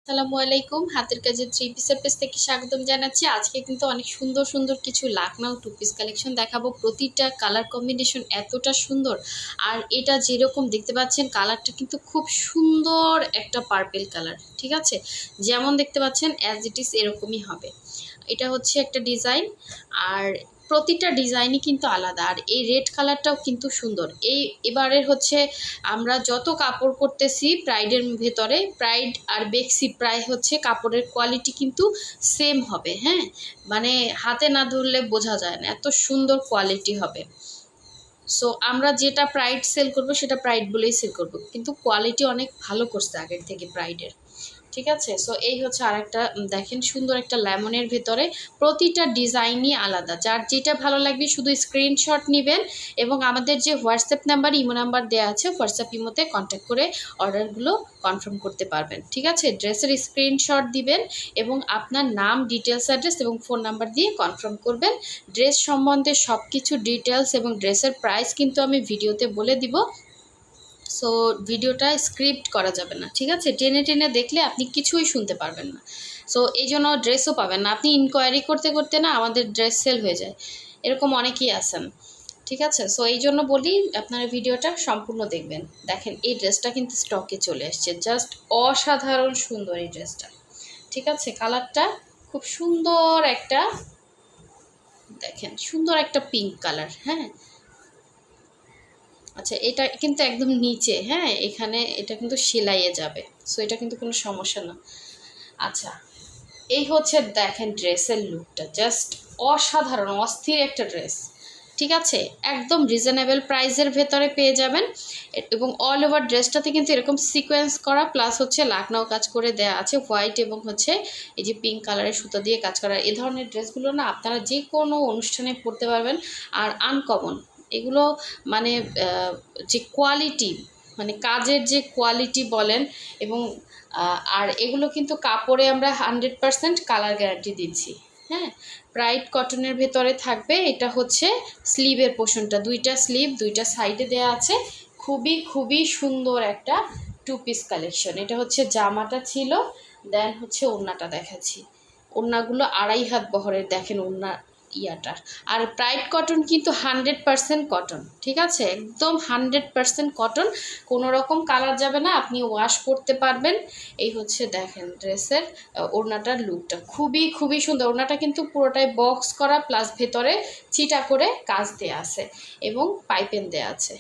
আসসালামু আলাইকুম। হাতের কাজের থ্রি পিসের পেজ থেকে স্বাগতম জানাচ্ছি। আজকে কিন্তু অনেক সুন্দর সুন্দর কিছু লাখনউ টু পিস কালেকশন দেখাবো। প্রতিটা কালার কম্বিনেশন এতটা সুন্দর, আর এটা যেরকম দেখতে পাচ্ছেন কালারটা কিন্তু খুব সুন্দর একটা পার্পেল কালার। ঠিক আছে, যেমন দেখতে পাচ্ছেন অ্যাজ ইট ইজ এরকমই হবে। এটা হচ্ছে একটা ডিজাইন, আর প্রতিটা ডিজাইনই কিন্তু আলাদা। আর এই রেড কালারটাও কিন্তু সুন্দর। এবারের হচ্ছে আমরা যত কাপড় করতেছি প্রাইডের ভেতরে, প্রাইড আর বেক্সি প্রায় হচ্ছে কাপড়ের কোয়ালিটি কিন্তু সেম হবে। হ্যাঁ, মানে হাতে না ধরলে বোঝা যায় না, এত সুন্দর কোয়ালিটি হবে। সো আমরা যেটা প্রাইড সেল করব সেটা প্রাইড বলেই সেল করব, কিন্তু কোয়ালিটি অনেক ভালো করছে আগের থেকে প্রাইডের। ঠিক আছে, সো এই হচ্ছে আরেকটা দেখেন সুন্দর একটা লেমনের ভেতরে। প্রতিটা ডিজাইনই আলাদা, যার যেটা ভালো লাগবে শুধু স্ক্রিনশট নেবেন এবং আমাদের যে হোয়াটসঅ্যাপ নাম্বার ইমো নাম্বার দেওয়া আছে হোয়াটসঅ্যাপ ইমোতে কন্ট্যাক্ট করে অর্ডারগুলো কনফার্ম করতে পারবেন। ঠিক আছে, ড্রেসের স্ক্রিনশট দিবেন এবং আপনার নাম, ডিটেলস, অ্যাড্রেস এবং ফোন নাম্বার দিয়ে কনফার্ম করবেন। ড্রেস সম্বন্ধে সব কিছু ডিটেলস এবং ড্রেসের প্রাইস কিন্তু আমি ভিডিওতে বলে দিব। সো ভিডিওটা স্ক্রিপ্ট করা যাবে না। ঠিক আছে, টেনে টেনে দেখলে আপনি কিছুই শুনতে পারবেন না। সো এই জন্য ড্রেসও পাবেন না, আপনি ইনকোয়ারি করতে করতে না আমাদের ড্রেস সেল হয়ে যায়, এরকম অনেকেই আছেন। ঠিক আছে, সো এই জন্য বলি আপনারা ভিডিওটা সম্পূর্ণ দেখবেন। দেখেন এই ড্রেসটা কিন্তু স্টকে চলে আসছে, জাস্ট অসাধারণ সুন্দর এই ড্রেসটা। ঠিক আছে, কালারটা খুব সুন্দর একটা, দেখেন সুন্দর একটা পিঙ্ক কালার। হ্যাঁ, আচ্ছা এটা কিন্তু একদম নিচে, হ্যাঁ এখানে এটা কিন্তু সেলাইয়ে যাবে, সো এটা কিন্তু কোনো সমস্যা না। আচ্ছা, এই হচ্ছে দেখেন ড্রেসের লুকটা, জাস্ট অসাধারণ অস্থির একটা ড্রেস। ঠিক আছে, একদম রিজনেবল প্রাইসের ভেতরে পেয়ে যাবেন। এবং অল ওভার ড্রেসটাতে কিন্তু এরকম সিকোয়েন্স করা প্লাস হচ্ছে লাকনাও কাজ করে দেয়া আছে, হোয়াইট এবং হচ্ছে এই যে পিঙ্ক কালারের সুতা দিয়ে কাজ করা। এই ধরনের ড্রেসগুলো না আপনারা যে কোনো অনুষ্ঠানে পরতে পারবেন, আর আনকমন এগুলো। মানে যে কোয়ালিটি, মানে কাজের যে কোয়ালিটি বলেন, এবং আর এগুলো কিন্তু কাপড়ে আমরা 100% কালার গ্যারান্টি দিচ্ছি। হ্যাঁ, ব্রাইট কটনের ভেতরে থাকবে। এটা হচ্ছে স্লিভের পোর্শনটা, দুইটা স্লিভ দুইটা সাইডে দেয়া আছে। খুবই খুবই সুন্দর একটা টু পিস কালেকশন। এটা হচ্ছে জামাটা ছিল, দেন হচ্ছে ওড়নাটা দেখাচ্ছি। ওড়নাগুলো 2.5 হাত বহরের, দেখেন ওড়না ইয়াটা। আর প্রাইড কটন কিন্তু 100% কটন। ঠিক আছে, একদম 100% কটন, কোনো রকম কালার যাবে না, আপনি ওয়াশ করতে পারবেন। এই হচ্ছে দেখেন ড্রেসের ওড়নাটার লুকটা খুবই খুবই সুন্দর। ওড়নাটা কিন্তু পুরোটাই বক্স করা প্লাস ভেতরে চিটা করে কাজ দেয়া আছে এবং পাইপেন দেয়া আছে।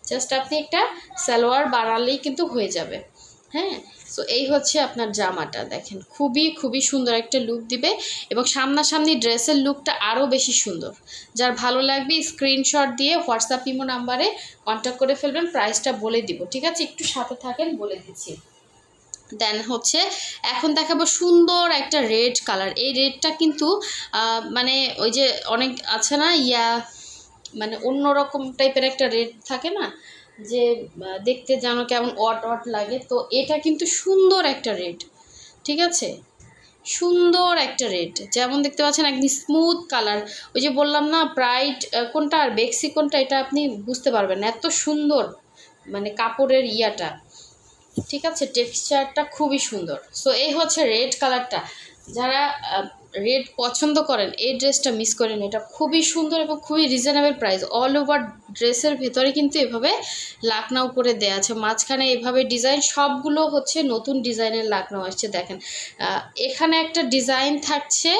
জাস্ট আপনি একটা সালোয়ার বানালেই কিন্তু হয়ে যাবে। হ্যাঁ, সো এই হচ্ছে আপনার জামাটা, দেখেন খুবই খুবই সুন্দর একটা লুক দিবে এবং সামনাসামনি ড্রেসের লুকটা আরও বেশি সুন্দর। যার ভালো লাগবে স্ক্রিনশট দিয়ে হোয়াটসঅ্যাপ ইমো নাম্বারে কন্ট্যাক্ট করে ফেলবেন, প্রাইসটা বলে দিব। ঠিক আছে, একটু সাথে থাকেন, বলে দিচ্ছি। দেন হচ্ছে এখন দেখাবো সুন্দর একটা রেড কালার। এই রেডটা কিন্তু মানে ওই যে অনেক আছে না মানে অন্যরকম টাইপের একটা রেড থাকে না, যে দেখতে যেন কেমন অট অট লাগে, তো এটা কিন্তু সুন্দর একটা রেড। ঠিক আছে, সুন্দর একটা রেড, যেমন দেখতে পাচ্ছেন একদম স্মুথ কালার। ওই যে বললাম না প্রাইড কোনটা আর বেক্সি কোনটা, এটা আপনি বুঝতে পারবেন এত সুন্দর মানে কাপড়ের ইয়াটা। ঠিক আছে, টেক্সচারটা খুবই সুন্দর। সো এই হচ্ছে রেড কালারটা, যারা রেড পছন্দ করেন এই ড্রেসটা মিস করেন, এটা খুবই সুন্দর এবং খুবই রিজনেবল প্রাইস। অল ওভার ড্রেসের ভেতরে কিন্তু এভাবে লাকনাও করে দেয়া আছে, মাঝখানে এভাবে ডিজাইন, সবগুলো হচ্ছে নতুন ডিজাইনের লাকনাও আসছে। দেখেন এখানে একটা ডিজাইন থাকছে,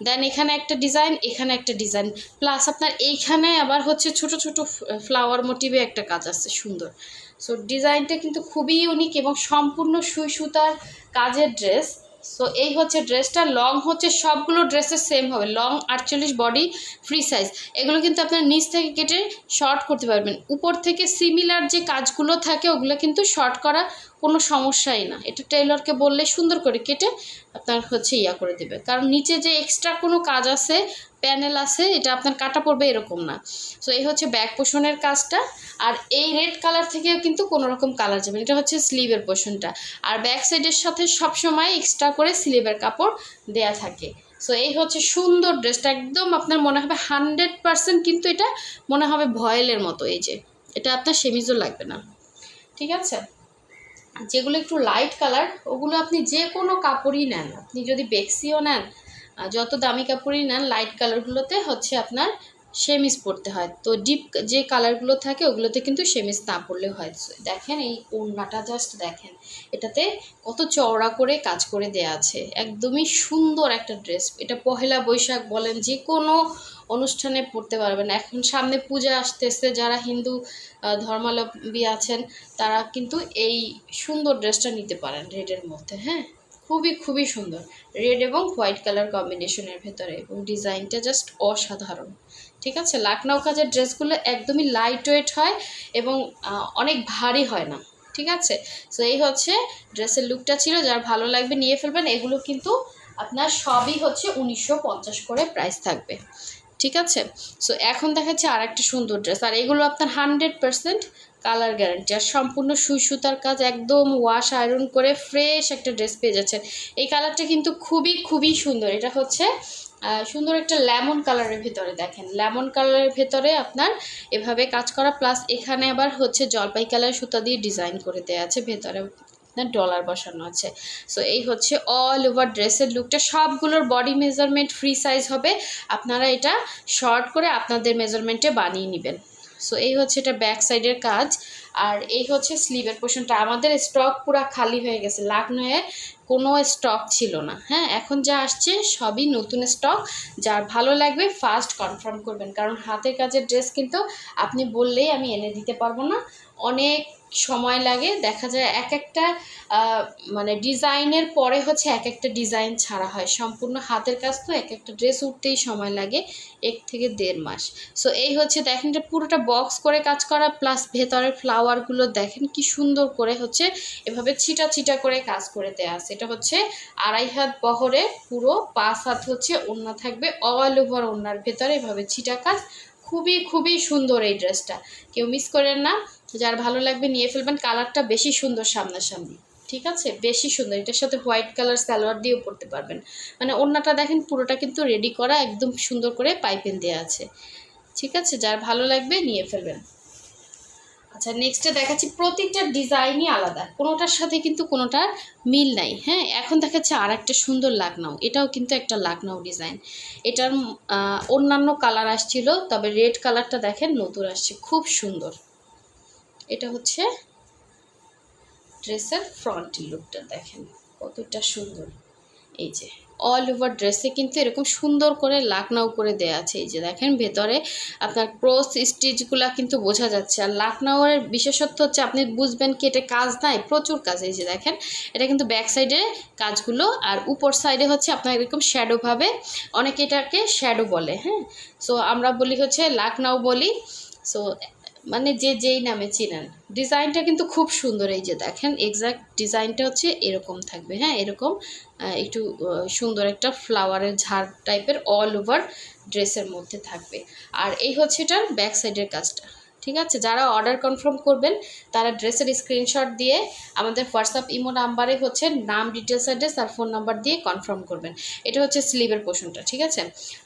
দেন এখানে একটা ডিজাইন, এখানে একটা ডিজাইন, প্লাস আপনার এইখানে আবার হচ্ছে ছোট ছোট ফ্লাওয়ার মোটিভে একটা কাজ আছে সুন্দর। সো ডিজাইনটা কিন্তু খুবই ইউনিক এবং সম্পূর্ণ সুই সুতার কাজের ড্রেস। সো এই হচ্ছে ড্রেসটা, লং হচ্ছে সবগুলো ড্রেসের সেম হবে, লং 48, বডি ফ্রি সাইজ। এগুলো কিন্তু আপনার নিচ থেকে কেটে শর্ট করতে পারবেন, উপর থেকে সিমিলার যে কাজগুলো থাকে ওগুলো কিন্তু শর্ট করা কোনো সমস্যাই না। এটা টেইলরকে বললে সুন্দর করে কেটে আপনার হচ্ছে ইয়া করে দেবে, কারণ নিচে যে এক্সট্রা কোনো কাজ আছে, প্যানেল আছে, এটা আপনার কাটা পড়বে এরকম না। সো এই হচ্ছে ব্যাক পোর্শনের কাজটা। আর এই রেড কালার থেকেও কিন্তু কোনো রকম কালার যাবে, এটা হচ্ছে স্লিভের পোর্শনটা। আর ব্যাক সাইডের সাথে সবসময় এক্সট্রা করে স্লিভের কাপড় দেয়া থাকে। সো এই হচ্ছে সুন্দর ড্রেসটা, একদম আপনার মনে হবে 100%, কিন্তু এটা মনে হবে ভয়েলের মতো। এই যে এটা আপনার সেমিজও লাগবে না। ঠিক আছে, যেগুলো একটু লাইট কালার ওগুলো আপনি যে কোনো কাপড়ই নেন, আপনি যদি বেক্সিও নেন, যত দামি কাপড়ই নেন, লাইট কালারগুলোতে হচ্ছে আপনার সেমিজ পরতে হয়। তো ডিপ যে কালারগুলো থাকে ওগুলোতে কিন্তু সেমিজ না পরলেও হয়। দেখেন এই ওড়নাটা জাস্ট দেখেন, এটাতে কত চওড়া করে কাজ করে দেয়া আছে, একদমই সুন্দর একটা ড্রেস। এটা পহেলা বৈশাখ বলেন, যে কোনো অনুষ্ঠানে পরতে পারবেন। এখন সামনে পূজা আসতেছে, যারা হিন্দু ধর্মাবলম্বী আছেন তারা কিন্তু এই সুন্দর ড্রেসটা নিতে পারেন রেডের মধ্যে। হ্যাঁ, খুবই খুবই সুন্দর, রেড এবং হোয়াইট কালার কম্বিনেশনের ভেতরে, এবং ডিজাইনটা জাস্ট অসাধারণ। ঠিক আছে, লাখনৌ কাজের ড্রেসগুলো একদমই লাইট ওয়েট হয় এবং অনেক ভারী হয় না। ঠিক আছে, সো এই হচ্ছে ড্রেসের লুকটা ছিল। যার ভালো লাগবে নিয়ে ফেলবেন। এগুলো কিন্তু আপনার সবই হচ্ছে 1950 করে প্রাইস থাকবে। ঠিক আছে, সো এখন দেখাচ্ছি আর একটা সুন্দর ড্রেস, আর এগুলো আপনার 100% কালার গ্যারান্টি, আর সম্পূর্ণ সুই সুতার কাজ, একদম ওয়াশ আয়রন করে ফ্রেশ একটা ড্রেস পেয়ে যাচ্ছেন। এই কালারটা কিন্তু খুবই খুবই সুন্দর। এটা হচ্ছে সুন্দর একটা লেমন কালারের ভেতরে, দেখেন লেমন কালারের ভেতরে আপনার এভাবে কাজ করা, প্লাস এখানে আবার হচ্ছে জলপাই কালার সুতা দিয়ে ডিজাইন করে দেওয়া আছে, ভেতরে ডলার বসানো আছে। সো এই হচ্ছে অল ওভার ড্রেসের লুকটা। সবগুলোর বডি মেজারমেন্ট ফ্রি সাইজ হবে, আপনারা এটা শর্ট করে আপনাদের মেজারমেন্টে বানিয়ে নেবেন। সো এই হচ্ছে এটা ব্যাক সাইডের কাজ, আর এই হচ্ছে স্লিভের পোর্শনটা। আমাদের স্টক পুরো খালি হয়ে গেছে, লাখনৌয়ে কোনো স্টক ছিল না। হ্যাঁ, এখন যা আসছে সবই নতুন স্টক। যার ভালো লাগবে ফার্স্ট কনফার্ম করবেন, কারণ হাতের কাজের ড্রেস কিন্তু আপনি বললেই আমি এনে দিতে পারবো না, অনেক সময় লাগে। দেখা যায় এক একটা মানে ডিজাইনের পরে হচ্ছে এক একটা ডিজাইন ছাড়া হয়, সম্পূর্ণ হাতের কাজ তো এক একটা ড্রেস উঠতেই সময় লাগে 1 থেকে 1.5 মাস। সো এই হচ্ছে দেখেন, এটা পুরোটা বক্স করে কাজ করা, প্লাস ভেতরের ফ্লাওয়ারগুলো দেখেন কি সুন্দর করে হচ্ছে এভাবে ছিটা ছিটা করে কাজ করে দেওয়া আছে। এটা হচ্ছে 2.5 হাত বহরে, পুরো 5 হাত হচ্ছে ওড়না থাকবে, অল ওভার ওড়নার ভেতরে এভাবে ছিটা কাজ। খুবই খুবই সুন্দর এই ড্রেসটা, কেউ মিস করেন না। যার ভালো লাগবে নিয়ে ফেলবেন। কালারটা বেশি সুন্দর সামনাসামনি, ঠিক আছে, বেশি সুন্দর। এটার সাথে হোয়াইট কালার সালোয়ার দিয়েও পরতে পারবেন। মানে ওড়নাটা দেখেন পুরোটা কিন্তু রেডি করা, একদম সুন্দর করে পাইপিং দেওয়া আছে। ঠিক আছে, যার ভালো লাগবে নিয়ে ফেলবেন। আচ্ছা, নেক্সটে দেখাচ্ছি, প্রতিটা ডিজাইনই আলাদা, কোনোটার সাথে কিন্তু কোনোটার মিল নাই। হ্যাঁ, এখন দেখাচ্ছে আর একটা সুন্দর লাখনৌ, এটাও কিন্তু একটা লাখনৌ ডিজাইন। এটার অন্যান্য কালার আসছিল, তবে রেড কালারটা দেখেন নতুন আসছে, খুব সুন্দর। এটা হচ্ছে ড্রেসের ফ্রন্ট লুকটা, দেখেন কতটা সুন্দর। এই যে অল ওভার ড্রেসে কিন্তু এরকম সুন্দর করে লাখনৌ করে দেয়া আছে। এই যে দেখেন ভেতরে আপনার ক্রস স্টিচগুলা কিন্তু বোঝা যাচ্ছে। আর লাখনৌয়ের বিশেষত্ব হচ্ছে আপনি বুঝবেন কি এটা কাজ নাই, প্রচুর কাজ। এই যে দেখেন, এটা কিন্তু ব্যাক সাইডে কাজগুলো, আর উপর সাইডে হচ্ছে আপনার এরকম শ্যাডোভাবে, অনেকে এটাকে শ্যাডো বলে। হ্যাঁ, সো আমরা বলি হচ্ছে লাখনৌ বলি। সো মানে যে যেই নামে চিনেন, ডিজাইনটা কিন্তু খুব সুন্দর। এই যে দেখেন এক্স্যাক্ট ডিজাইনটা হচ্ছে এরকম থাকবে। হ্যাঁ, এরকম একটু সুন্দর একটা ফ্লাওয়ারের ঝাড় টাইপের অল ওভার ড্রেসের মধ্যে থাকবে। আর এই হচ্ছে এটার ব্যাক সাইডের কাজটা। ঠিক আছে, যারা অর্ডার কনফার্ম করবেন তারা ড্রেসের স্ক্রিনশট দিয়ে আমাদের হোয়াটসঅ্যাপ ইমো নাম্বারে হচ্ছে নাম, ডিটেলস, অ্যাড্রেস আর ফোন নাম্বার দিয়ে কনফার্ম করবেন। এটা হচ্ছে স্লিভের পোর্শনটা। ঠিক আছে,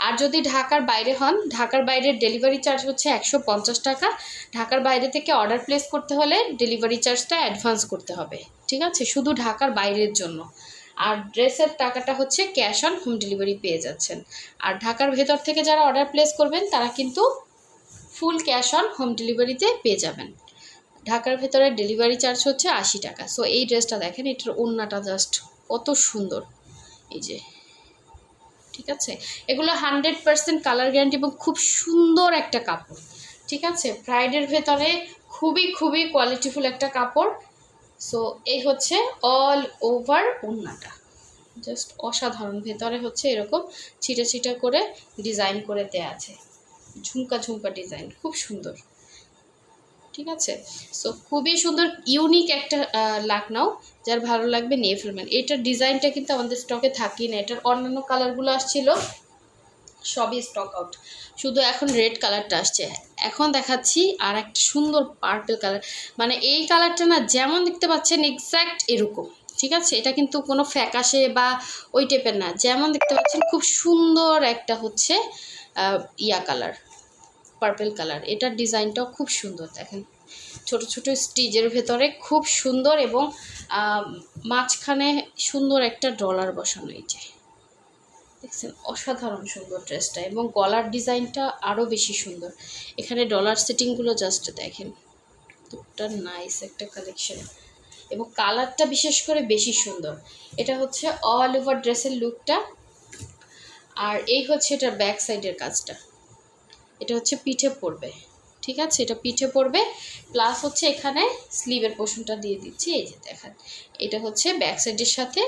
আর যদি ঢাকার বাইরে হন, ঢাকার বাইরের ডেলিভারি চার্জ হচ্ছে 150 টাকা। ঢাকার বাইরে থেকে অর্ডার প্লেস করতে হলে ডেলিভারি চার্জটা অ্যাডভান্স করতে হবে। ঠিক আছে, শুধু ঢাকার বাইরের জন্য। আর ড্রেসের টাকাটা হচ্ছে ক্যাশ অন হোম ডেলিভারি পেয়ে যাচ্ছেন। আর ঢাকার ভেতর থেকে যারা অর্ডার প্লেস করবেন তারা কিন্তু ফুল ক্যাশ অন হোম ডেলিভারিতে পেয়ে যাবেন। ঢাকার ভেতরে ডেলিভারি চার্জ হচ্ছে 80 টাকা। সো এই ড্রেসটা দেখেন, এটার ওড়নাটা জাস্ট কত সুন্দর। এই যে, ঠিক আছে, এগুলো 100% কালার গ্যারান্টি এবং খুব সুন্দর একটা কাপড়। ঠিক আছে, ব্রাইডের ভেতরে খুবই খুবই কোয়ালিটিফুল একটা কাপড়। সো এই হচ্ছে অল ওভার ওড়নাটা, জাস্ট অসাধারণ। ভেতরে হচ্ছে এরকম ছিটা ছিটা করে ডিজাইন করে দেওয়া আছে, ঝুমকা ঝুমকা ডিজাইন, খুব সুন্দর। ঠিক আছে, সো খুবই সুন্দর, ইউনিক একটা লাখনৌ। যার ভালো লাগবে নিয়ে ফেলবেন। এটার ডিজাইনটা কিন্তু আমাদের স্টকে থাকি না, এটার অন্যান্য কালারগুলো আসছিল সবই স্টক আউট, শুধু এখন রেড কালারটা আসছে। এখন দেখাচ্ছি আর একটা সুন্দর পার্পল কালার, মানে এই কালারটা না যেমন দেখতে পাচ্ছেন এক্স্যাক্ট এরকম। ঠিক আছে, এটা কিন্তু কোনো ফ্যাকাশে বা ওই টাইপের না, যেমন দেখতে পাচ্ছেন খুব সুন্দর একটা হচ্ছে ইয়া কালার, পার্পল কালার। এটার ডিজাইনটাও খুব সুন্দর, দেখেন ছোট ছোট স্টিচের ভেতরে খুব সুন্দর, এবং মাঝখানে সুন্দর একটা ডলার বসানো। এই যে দেখছেন, অসাধারণ সুন্দর ড্রেসটা, এবং গলার ডিজাইনটা আরও বেশি সুন্দর। এখানে ডলার সেটিংগুলো জাস্ট দেখেন, কতটা নাইস একটা কালেকশন, এবং কালারটা বিশেষ করে বেশি সুন্দর। এটা হচ্ছে অল ওভার ড্রেসের লুকটা। আর এই হচ্ছে এটার ব্যাক সাইডের কাজটা, এটা হচ্ছে পিঠে পড়বে, ঠিক আছে, এটা পিঠে পড়বে। প্লাস হচ্ছে এখানে স্লিভের পোর্শনটা দিয়ে দিচ্ছি, এই যে দেখেন, এটা হচ্ছে ব্যাক সাইডের সাথে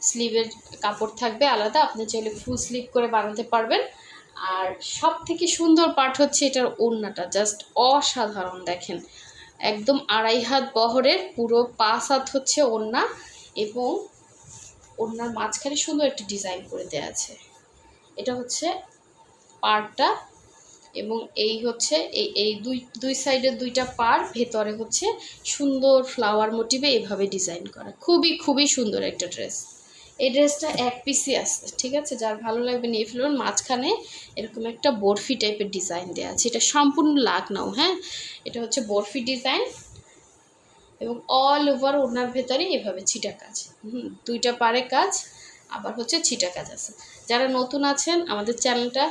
স্লিভের কাপড় থাকবে আলাদা, আপনি চাইলে ফুল স্লিভ করে বানাতে পারবেন। আর সব থেকে সুন্দর পার্ট হচ্ছে এটার ওড়নাটা, জাস্ট অসাধারণ। দেখেন, একদম 2.5 হাত বহরের, পুরো 5 হাত হচ্ছে ওড়না, এবং ওড়নার মাঝখানে সুন্দর একটা ডিজাইন করে দেওয়া আছে। এটা হচ্ছে পাড়টা, এবং এই হচ্ছে এই দুই সাইডের দুইটা পাড়, ভেতরে হচ্ছে সুন্দর ফ্লাওয়ার মোটিভে এভাবে ডিজাইন করা। খুবই খুবই সুন্দর একটা ড্রেস। এই ড্রেসটা এক পিসই আছে, ঠিক আছে, যার ভালো লাগবে নিয়ে ফেলুন। মাঝখানে এরকম একটা বরফি টাইপের ডিজাইন দেওয়া আছে, এটা সম্পূর্ণ লাকনাও, হ্যাঁ, এটা হচ্ছে বরফি ডিজাইন, এবং অল ওভার ওড়নার ভেতরে এভাবে ছিটা কাজ, দুইটা পাড়ে কাজ, আবার হচ্ছে ছিটা কাজ আছে। যারা নতুন আছেন, আমাদের চ্যানেলটা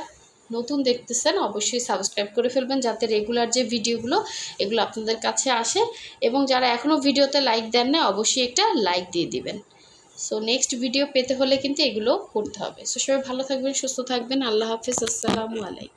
নতুন দেখতেছেন, অবশ্যই সাবস্ক্রাইব করে ফেলবেন, যাতে রেগুলার যে ভিডিওগুলো এগুলো আপনাদের কাছে আসে। এবং যারা এখনও ভিডিওতে লাইক দেন না, অবশ্যই একটা লাইক দিয়ে দিবেন। সো নেক্সট ভিডিও পেতে হলে কিন্তু এগুলো করতে হবে। সো সবাই ভালো থাকবেন, সুস্থ থাকবেন। আল্লাহ হাফেজ, আসসালামু আলাইকুম।